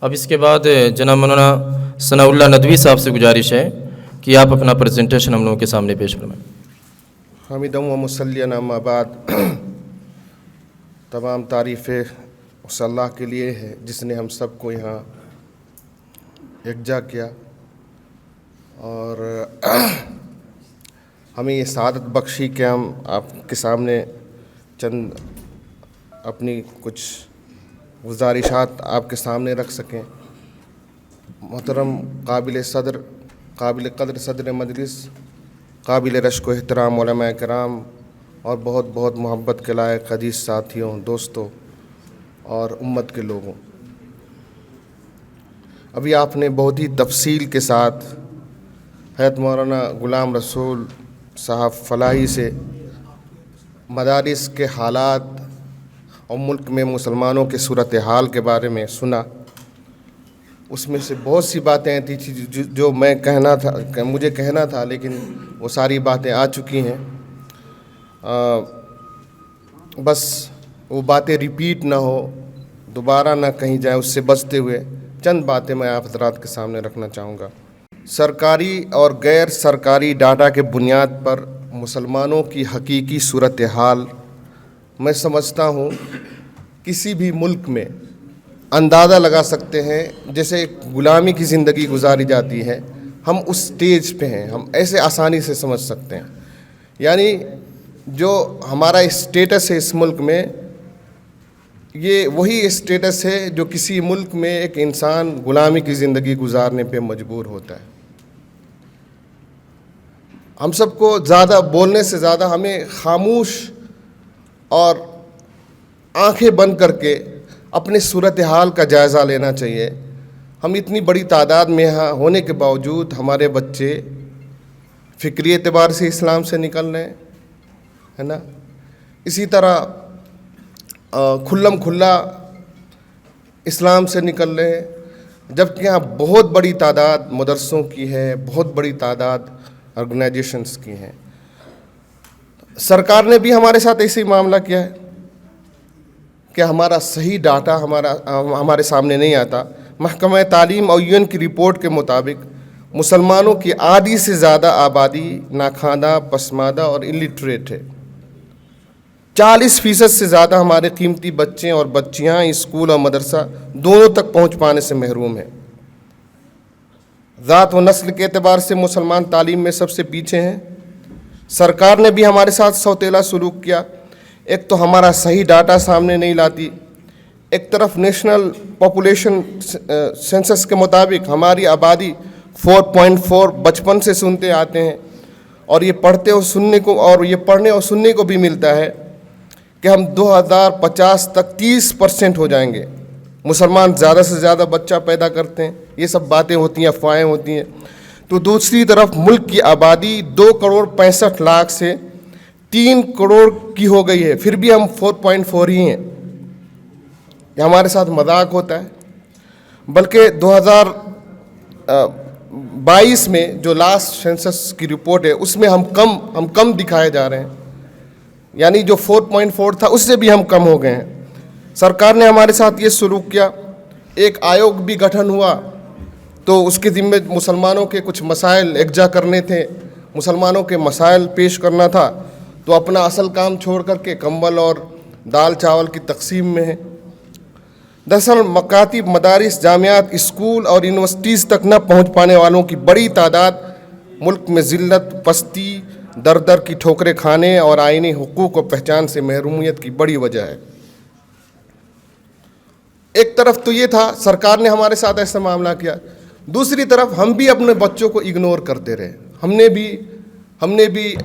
اب اس کے بعد جناب مولانا ثناء اللہ ندوی صاحب سے گزارش ہے کہ آپ اپنا پریزنٹیشن ہم لوگوں کے سامنے پیش فرمائیں۔ حامدم و مصلیٰ اما بعد، تمام تعریفیں اس اللہ کے لیے ہے جس نے ہم سب کو یہاں یکجا کیا اور ہمیں یہ سعادت بخشی کہ ہم آپ کے سامنے چند اپنی کچھ گزارشات آپ کے سامنے رکھ سکیں۔ محترم قابل قدر صدر مجلس، قابل رشک و احترام علماء کرام اور بہت بہت محبت کے لائق عزیز ساتھیوں، دوستوں اور امت کے لوگوں، ابھی آپ نے بہت ہی تفصیل کے ساتھ حضرت مولانا غلام رسول صاحب فلاحی سے مدارس کے حالات اور ملک میں مسلمانوں کے صورتحال کے بارے میں سنا۔ اس میں سے بہت سی باتیں ایسی تھیں جو مجھے کہنا تھا، لیکن وہ ساری باتیں آ چکی ہیں۔ بس وہ باتیں ریپیٹ نہ ہو، دوبارہ نہ کہیں جائے، اس سے بچتے ہوئے چند باتیں میں آپ حضرات کے سامنے رکھنا چاہوں گا۔ سرکاری اور غیر سرکاری ڈاٹا کے بنیاد پر مسلمانوں کی حقیقی صورتحال میں سمجھتا ہوں کسی بھی ملک میں اندازہ لگا سکتے ہیں۔ جیسے ایک غلامی کی زندگی گزاری جاتی ہے، ہم اس سٹیج پہ ہیں، ہم ایسے آسانی سے سمجھ سکتے ہیں۔ یعنی جو ہمارا اسٹیٹس ہے اس ملک میں، یہ وہی اسٹیٹس ہے جو کسی ملک میں ایک انسان غلامی کی زندگی گزارنے پہ مجبور ہوتا ہے۔ ہم سب کو زیادہ بولنے سے زیادہ ہمیں خاموش اور آنکھیں بند کر کے اپنے صورتحال کا جائزہ لینا چاہیے۔ ہم اتنی بڑی تعداد میں یہاں ہونے کے باوجود ہمارے بچے فکری اعتبار سے اسلام سے نکل رہے ہیں، ہے نا؟ اسی طرح کھلم کھلا اسلام سے نکل رہے ہیں، جبکہ یہاں بہت بڑی تعداد مدرسوں کی ہے، بہت بڑی تعداد آرگنائزیشنز کی ہیں۔ سرکار نے بھی ہمارے ساتھ ایسے ہی معاملہ کیا ہے کہ ہمارا صحیح ڈاٹا ہمارے سامنے نہیں آتا۔ محکمہ تعلیم اور UN کی رپورٹ کے مطابق مسلمانوں کی آدھی سے زیادہ آبادی ناخواندہ، پسماندہ اور الٹریٹ ہے۔ 40% سے زیادہ ہمارے قیمتی بچے اور بچیاں اسکول اور مدرسہ دونوں تک پہنچ پانے سے محروم ہیں۔ ذات و نسل کے اعتبار سے مسلمان تعلیم میں سب سے پیچھے ہیں۔ سرکار نے بھی ہمارے ساتھ سوتیلا سلوک کیا۔ ایک تو ہمارا صحیح ڈاٹا سامنے نہیں لاتی، ایک طرف نیشنل پاپولیشن سینسس کے مطابق ہماری آبادی 4.4 بچپن سے سنتے آتے ہیں، اور یہ پڑھنے اور سننے کو بھی ملتا ہے کہ ہم 2050 تک 30% ہو جائیں گے۔ مسلمان زیادہ سے زیادہ بچہ پیدا کرتے ہیں، یہ سب باتیں ہوتی ہیں، افواہیں ہوتی ہیں۔ تو دوسری طرف ملک کی آبادی 2,65,00,000 سے 3 کروڑ کی ہو گئی ہے، پھر بھی ہم 4.4 ہی ہیں۔ یہ ہمارے ساتھ مذاق ہوتا ہے۔ بلکہ 2022 میں جو لاسٹ سینسس کی رپورٹ ہے، اس میں ہم کم دکھائے جا رہے ہیں، یعنی جو 4.4 تھا اس سے بھی ہم کم ہو گئے ہیں۔ سرکار نے ہمارے ساتھ یہ سلوک کیا۔ ایک آیوگ بھی گٹھن ہوا تو اس کے ذمہ مسلمانوں کے کچھ مسائل یکجا کرنے تھے، مسلمانوں کے مسائل پیش کرنا تھا، تو اپنا اصل کام چھوڑ کر کے کمبل اور دال چاول کی تقسیم میں ہے۔ دراصل مکاتب، مدارس، جامعات، اسکول اور یونیورسٹیز تک نہ پہنچ پانے والوں کی بڑی تعداد ملک میں ذلت، پستی، در کی ٹھوکریں کھانے اور آئینی حقوق و پہچان سے محرومیت کی بڑی وجہ ہے۔ ایک طرف تو یہ تھا، سرکار نے ہمارے ساتھ ایسا معاملہ کیا، دوسری طرف ہم بھی اپنے بچوں کو اگنور کرتے رہے۔ ہم نے بھی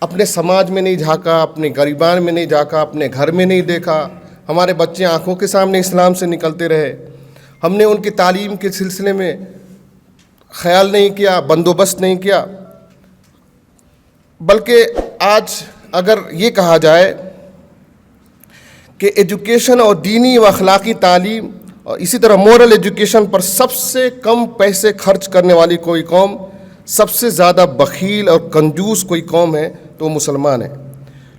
اپنے سماج میں نہیں جھانکا، اپنے غریبان میں نہیں جھانکا، اپنے گھر میں نہیں دیکھا۔ ہمارے بچے آنکھوں کے سامنے اسلام سے نکلتے رہے، ہم نے ان کی تعلیم کے سلسلے میں خیال نہیں کیا، بندوبست نہیں کیا۔ بلکہ آج اگر یہ کہا جائے کہ ایجوکیشن اور دینی و اخلاقی تعلیم اور اسی طرح مورل ایجوکیشن پر سب سے کم پیسے خرچ کرنے والی کوئی قوم، سب سے زیادہ بخیل اور کنجوس کوئی قوم ہے تو وہ مسلمان ہے۔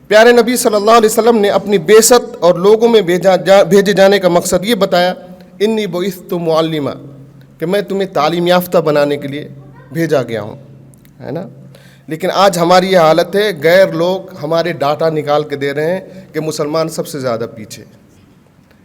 پیارے نبی صلی اللہ علیہ وسلم نے اپنی بعثت اور لوگوں میں بھیجے جانے کا مقصد یہ بتایا، انی بعثت معلما، کہ میں تمہیں تعلیم یافتہ بنانے کے لیے بھیجا گیا ہوں، ہے نا. لیکن آج ہماری یہ حالت ہے، غیر لوگ ہمارے ڈاٹا نکال کے دے رہے ہیں کہ مسلمان سب سے زیادہ پیچھے.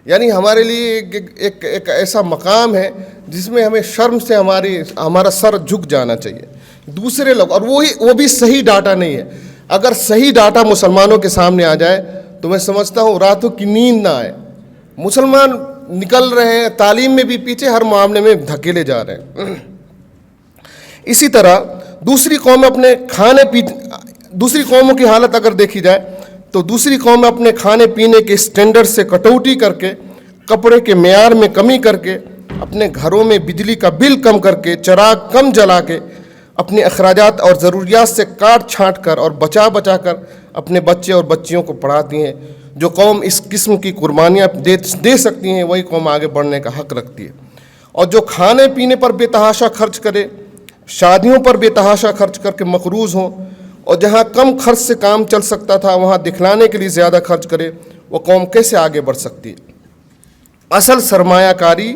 یعنی ہمارے لیے ایک ایسا مقام ہے جس میں ہمیں شرم سے ہمارا سر جھک جانا چاہیے. دوسرے لوگ، اور وہ بھی صحیح ڈاٹا نہیں ہے. اگر صحیح ڈاٹا مسلمانوں کے سامنے آ جائے تو میں سمجھتا ہوں راتوں کی نیند نہ آئے. مسلمان نکل رہے ہیں تعلیم میں بھی پیچھے، ہر معاملے میں دھکیلے جا رہے ہیں. اسی طرح دوسری قوموں کی حالت اگر دیکھی جائے تو دوسری قوم اپنے کھانے پینے کے سٹینڈرڈ سے کٹوتی کر کے، کپڑے کے معیار میں کمی کر کے، اپنے گھروں میں بجلی کا بل کم کر کے، چراغ کم جلا کے، اپنے اخراجات اور ضروریات سے کاٹ چھانٹ کر اور بچا کر اپنے بچے اور بچیوں کو پڑھاتی ہیں. جو قوم اس قسم کی قربانیاں دے سکتی ہیں وہی قوم آگے بڑھنے کا حق رکھتی ہے. اور جو کھانے پینے پر بے تحاشا خرچ کرے، شادیوں پر بے تحاشا خرچ کر کے مقروض ہوں، اور جہاں کم خرچ سے کام چل سکتا تھا وہاں دکھلانے کے لیے زیادہ خرچ کرے، وہ قوم کیسے آگے بڑھ سکتی ہے؟ اصل سرمایہ کاری،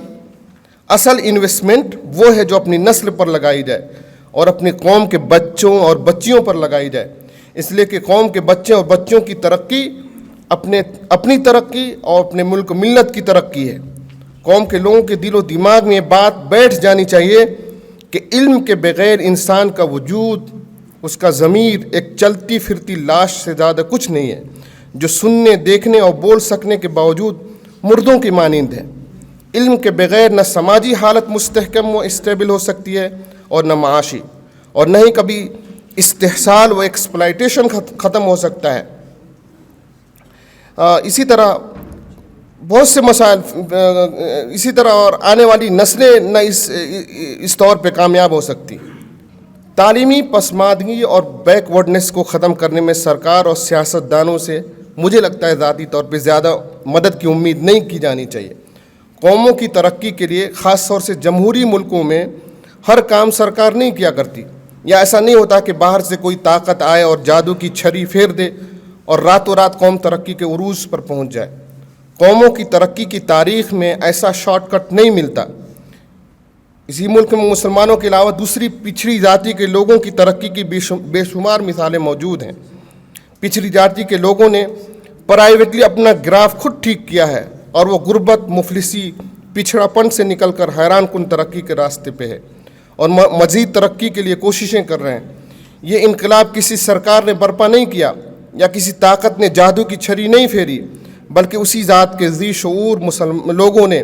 اصل انویسٹمنٹ وہ ہے جو اپنی نسل پر لگائی جائے اور اپنی قوم کے بچوں اور بچیوں پر لگائی جائے. اس لیے کہ قوم کے بچے اور بچوں کی ترقی اپنی ترقی اور اپنے ملک ملت کی ترقی ہے. قوم کے لوگوں کے دل و دماغ میں یہ بات بیٹھ جانی چاہیے کہ علم کے بغیر انسان کا وجود، اس کا ضمیر ایک چلتی پھرتی لاش سے زیادہ کچھ نہیں ہے، جو سننے، دیکھنے اور بول سکنے کے باوجود مردوں کی مانند ہے. علم کے بغیر نہ سماجی حالت مستحکم و اسٹیبل ہو سکتی ہے اور نہ معاشی، اور نہ ہی کبھی استحصال و ایکسپلائٹیشن ختم ہو سکتا ہے. اسی طرح بہت سے مسائل، اسی طرح اور آنے والی نسلیں نہ اس طور پہ کامیاب ہو سکتی. تعلیمی پسماندگی اور بیک ورڈنس کو ختم کرنے میں سرکار اور سیاستدانوں سے مجھے لگتا ہے ذاتی طور پہ زیادہ مدد کی امید نہیں کی جانی چاہیے. قوموں کی ترقی کے لیے خاص طور سے جمہوری ملکوں میں ہر کام سرکار نہیں کیا کرتی، یا ایسا نہیں ہوتا کہ باہر سے کوئی طاقت آئے اور جادو کی چھری پھیر دے اور راتوں رات قوم ترقی کے عروج پر پہنچ جائے. قوموں کی ترقی کی تاریخ میں ایسا شارٹ کٹ نہیں ملتا. اسی ملک میں مسلمانوں کے علاوہ دوسری پچھڑی ذاتی کے لوگوں کی ترقی کی بے شمار مثالیں موجود ہیں. پچھڑی ذاتی کے لوگوں نے پرائیویٹلی اپنا گراف خود ٹھیک کیا ہے اور وہ غربت، مفلسی، پچھڑا پن سے نکل کر حیران کن ترقی کے راستے پہ ہے اور مزید ترقی کے لیے کوششیں کر رہے ہیں. یہ انقلاب کسی سرکار نے برپا نہیں کیا یا کسی طاقت نے جادو کی چھری نہیں پھیری، بلکہ اسی ذات کے ذی شعور لوگوں نے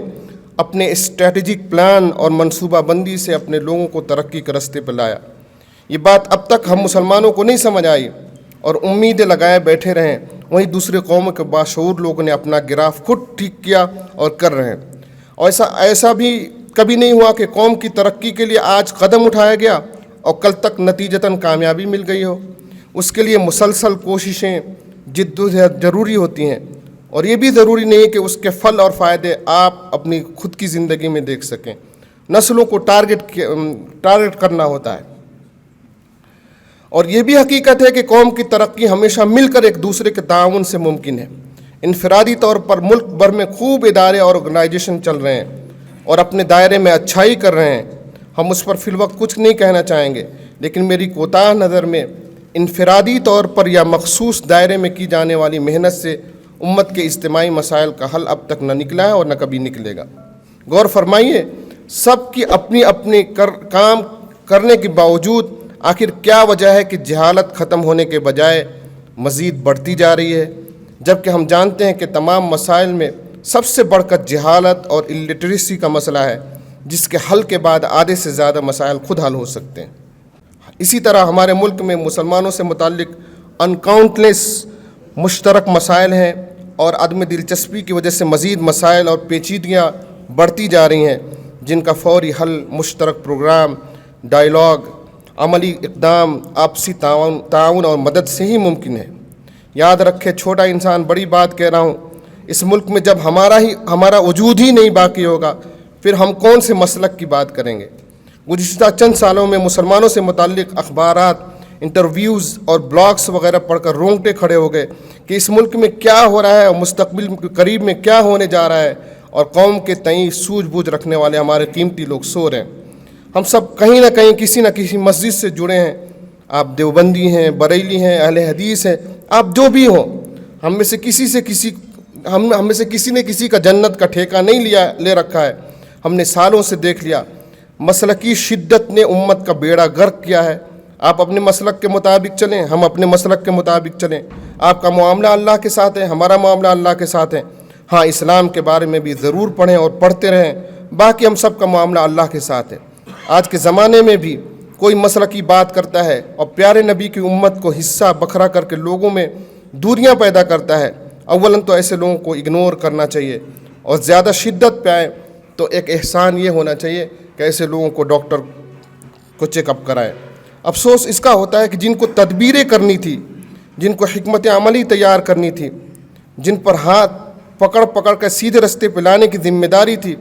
اپنے اسٹریٹجک پلان اور منصوبہ بندی سے اپنے لوگوں کو ترقی کے راستے پر لایا. یہ بات اب تک ہم مسلمانوں کو نہیں سمجھ آئی اور امیدیں لگائے بیٹھے رہیں، وہیں دوسرے قوموں کے باشعور لوگوں نے اپنا گراف خود ٹھیک کیا اور کر رہے ہیں. اور ایسا بھی کبھی نہیں ہوا کہ قوم کی ترقی کے لیے آج قدم اٹھایا گیا اور کل تک نتیجتاً کامیابی مل گئی ہو. اس کے لیے مسلسل کوششیں، جدوجہد ضروری ہوتی ہیں، اور یہ بھی ضروری نہیں ہے کہ اس کے پھل اور فائدے آپ اپنی خود کی زندگی میں دیکھ سکیں. نسلوں کو ٹارگٹ کرنا ہوتا ہے. اور یہ بھی حقیقت ہے کہ قوم کی ترقی ہمیشہ مل کر ایک دوسرے کے تعاون سے ممکن ہے. انفرادی طور پر ملک بھر میں خوب ادارے اور آرگنائزیشن چل رہے ہیں اور اپنے دائرے میں اچھائی کر رہے ہیں. ہم اس پر فی الوقت کچھ نہیں کہنا چاہیں گے، لیکن میری کوتاہ نظر میں انفرادی طور پر یا مخصوص دائرے میں کی جانے والی محنت سے امت کے اجتماعی مسائل کا حل اب تک نہ نکلا ہے اور نہ کبھی نکلے گا. غور فرمائیے، سب کی اپنی کام کرنے کے باوجود آخر کیا وجہ ہے کہ جہالت ختم ہونے کے بجائے مزید بڑھتی جا رہی ہے، جبکہ ہم جانتے ہیں کہ تمام مسائل میں سب سے بڑھ کر جہالت اور الٹریسی کا مسئلہ ہے، جس کے حل کے بعد آدھے سے زیادہ مسائل خود حل ہو سکتے ہیں. اسی طرح ہمارے ملک میں مسلمانوں سے متعلق انکاؤنٹلیس مشترک مسائل ہیں اور عدم دلچسپی کی وجہ سے مزید مسائل اور پیچیدگیاں بڑھتی جا رہی ہیں، جن کا فوری حل مشترک پروگرام، ڈائیلاگ، عملی اقدام، آپسی تعاون اور مدد سے ہی ممکن ہے. یاد رکھے، چھوٹا انسان بڑی بات کہہ رہا ہوں، اس ملک میں جب ہمارا وجود ہی نہیں باقی ہوگا پھر ہم کون سے مسلک کی بات کریں گے. گزشتہ چند سالوں میں مسلمانوں سے متعلق اخبارات، انٹرویوز اور بلاگس وغیرہ پڑھ کر رونگٹے کھڑے ہو گئے کہ اس ملک میں کیا ہو رہا ہے اور مستقبل قریب میں کیا ہونے جا رہا ہے اور قوم کے تئیں سوجھ بوجھ رکھنے والے ہمارے قیمتی لوگ سو رہے ہیں۔ ہم سب کہیں نہ کہیں کسی نہ کسی مسجد سے جڑے ہیں، آپ دیوبندی ہیں، بریلی ہیں، اہل حدیث ہیں، آپ جو بھی ہوں، ہم میں سے کسی نے کسی کا جنت کا ٹھیکہ نہیں لے رکھا ہے۔ ہم نے سالوں سے دیکھ لیا، مسلکی شدت نے امت کا بیڑا غرق کیا ہے۔ آپ اپنے مسلک کے مطابق چلیں، ہم اپنے مسلک کے مطابق چلیں۔ آپ کا معاملہ اللہ کے ساتھ ہے، ہمارا معاملہ اللہ کے ساتھ ہے۔ ہاں، اسلام کے بارے میں بھی ضرور پڑھیں اور پڑھتے رہیں، باقی ہم سب کا معاملہ اللہ کے ساتھ ہے۔ آج کے زمانے میں بھی کوئی مسلکی بات کرتا ہے اور پیارے نبی کی امت کو حصہ بکھرا کر کے لوگوں میں دوریاں پیدا کرتا ہے، اولاً تو ایسے لوگوں کو اگنور کرنا چاہیے، اور زیادہ شدت پہ آئے تو ایک احسان یہ ہونا چاہیے کہ ایسے لوگوں کو ڈاکٹر کو چیک اپ کرائیں۔ افسوس اس کا ہوتا ہے کہ جن کو تدبیریں کرنی تھی، جن کو حکمت عملی تیار کرنی تھی، جن پر ہاتھ پکڑ کر سیدھے رستے پہ لانے کی ذمہ داری تھی،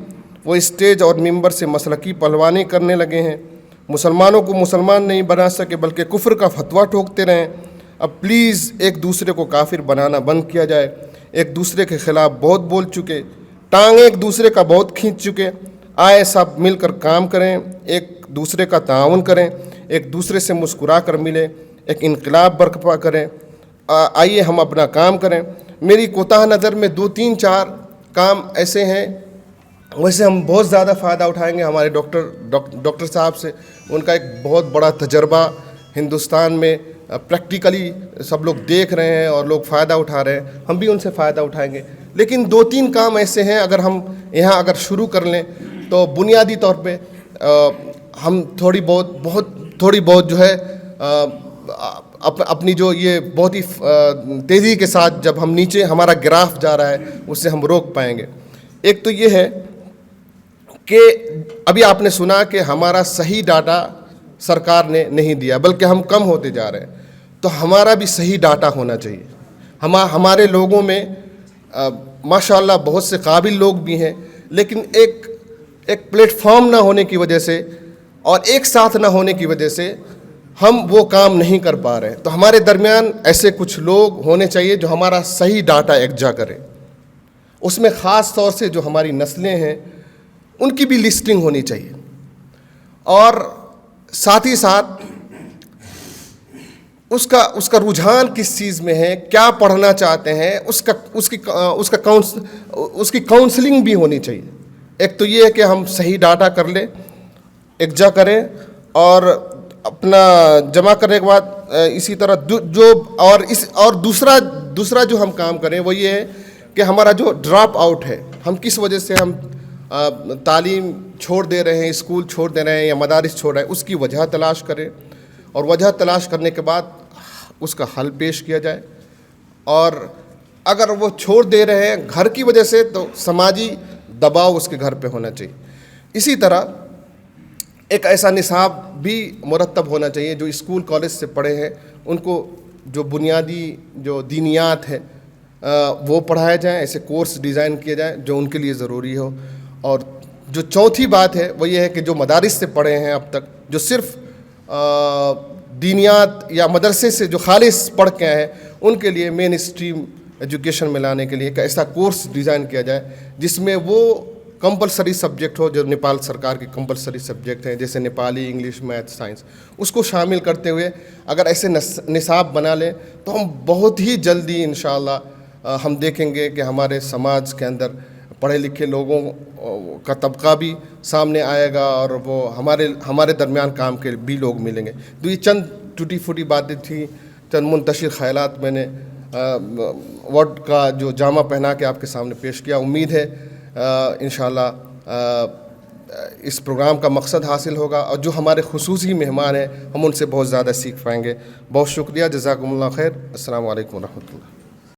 وہ اسٹیج اور ممبر سے مسلکی پہلوانی کرنے لگے ہیں۔ مسلمانوں کو مسلمان نہیں بنا سکے بلکہ کفر کا فتویٰ ٹھوکتے رہیں۔ اب پلیز ایک دوسرے کو کافر بنانا بند کیا جائے۔ ایک دوسرے کے خلاف بہت بول چکے، ٹانگ ایک دوسرے کا بہت کھینچ چکے۔ آئے سب مل کر کام کریں، ایک دوسرے کا تعاون کریں، ایک دوسرے سے مسکرا کر ملیں، ایک انقلاب برپا کریں۔ آئیے ہم اپنا کام کریں۔ میری کوتاہ نظر میں 2-3-4 کام ایسے ہیں، ویسے ہم بہت زیادہ فائدہ اٹھائیں گے ہمارے ڈاکٹر صاحب سے۔ ان کا ایک بہت بڑا تجربہ ہندوستان میں پریکٹیکلی سب لوگ دیکھ رہے ہیں اور لوگ فائدہ اٹھا رہے ہیں، ہم بھی ان سے فائدہ اٹھائیں گے۔ لیکن 2-3 کام ایسے ہیں، اگر ہم اگر شروع کر لیں تو بنیادی طور پہ ہم تھوڑی بہت جو ہے اپنی جو یہ بہت ہی تیزی کے ساتھ جب ہم نیچے ہمارا گراف جا رہا ہے اس سے ہم روک پائیں گے۔ ایک تو یہ ہے کہ ابھی آپ نے سنا کہ ہمارا صحیح ڈاٹا سرکار نے نہیں دیا، بلکہ ہم کم ہوتے جا رہے ہیں، تو ہمارا بھی صحیح ڈاٹا ہونا چاہیے۔ ہمارے لوگوں میں ماشاءاللہ بہت سے قابل لوگ بھی ہیں، لیکن ایک پلیٹ فارم نہ ہونے کی وجہ سے اور ایک ساتھ نہ ہونے کی وجہ سے ہم وہ کام نہیں کر پا رہے۔ تو ہمارے درمیان ایسے کچھ لوگ ہونے چاہیے جو ہمارا صحیح ڈاٹا یکجا کریں۔ اس میں خاص طور سے جو ہماری نسلیں ہیں ان کی بھی لسٹنگ ہونی چاہیے، اور ساتھ ہی ساتھ اس کا رجحان کس چیز میں ہے، کیا پڑھنا چاہتے ہیں، اس کی کاؤنسلنگ بھی ہونی چاہیے۔ ایک تو یہ ہے کہ ہم صحیح ڈاٹا کر لیں، یکجا کریں، اور اپنا جمع کرنے کے بعد اسی طرح اور دوسرا جو ہم کام کریں وہ یہ ہے کہ ہمارا جو ڈراپ آؤٹ ہے، ہم کس وجہ سے ہم تعلیم چھوڑ دے رہے ہیں، اسکول چھوڑ دے رہے ہیں یا مدارس چھوڑ رہے ہیں، اس کی وجہ تلاش کریں، اور وجہ تلاش کرنے کے بعد اس کا حل پیش کیا جائے۔ اور اگر وہ چھوڑ دے رہے ہیں گھر کی وجہ سے تو سماجی دباؤ اس کے گھر پہ ہونا چاہیے۔ اسی طرح ایک ایسا نصاب بھی مرتب ہونا چاہیے جو اسکول کالج سے پڑھے ہیں، ان کو جو بنیادی جو دینیات ہے وہ پڑھائے جائیں، ایسے کورس ڈیزائن کیے جائیں جو ان کے لیے ضروری ہو۔ اور جو چوتھی بات ہے وہ یہ ہے کہ جو مدارس سے پڑھے ہیں اب تک، جو صرف دینیات یا مدرسے سے جو خالص پڑھ کے آئے ہیں، ان کے لیے مین اسٹریم ایجوکیشن میں لانے کے لیے ایک ایسا کورس ڈیزائن کیا جائے جس میں وہ کمپلسری سبجیکٹ ہو جو نیپال سرکار کے کمپلسری سبجیکٹ ہیں، جیسے نیپالی، انگلش، میتھ، سائنس، اس کو شامل کرتے ہوئے اگر ایسے نصاب بنا لیں تو ہم بہت ہی جلدی انشاءاللہ ہم دیکھیں گے کہ ہمارے سماج کے اندر پڑھے لکھے لوگوں کا طبقہ بھی سامنے آئے گا، اور وہ ہمارے درمیان کام کے بھی لوگ ملیں گے۔ تو یہ چند ٹوٹی پھوٹی باتیں تھیں، چند منتشر خیالات میں نے ورڈ کا جو جامہ پہنا کے آپ کے سامنے پیش کیا۔ امید ہے انشاءاللہ اس پروگرام کا مقصد حاصل ہوگا، اور جو ہمارے خصوصی مہمان ہیں ہم ان سے بہت زیادہ سیکھ پائیں گے۔ بہت شکریہ، جزاکم اللہ خیر، السلام علیکم ورحمۃ اللہ۔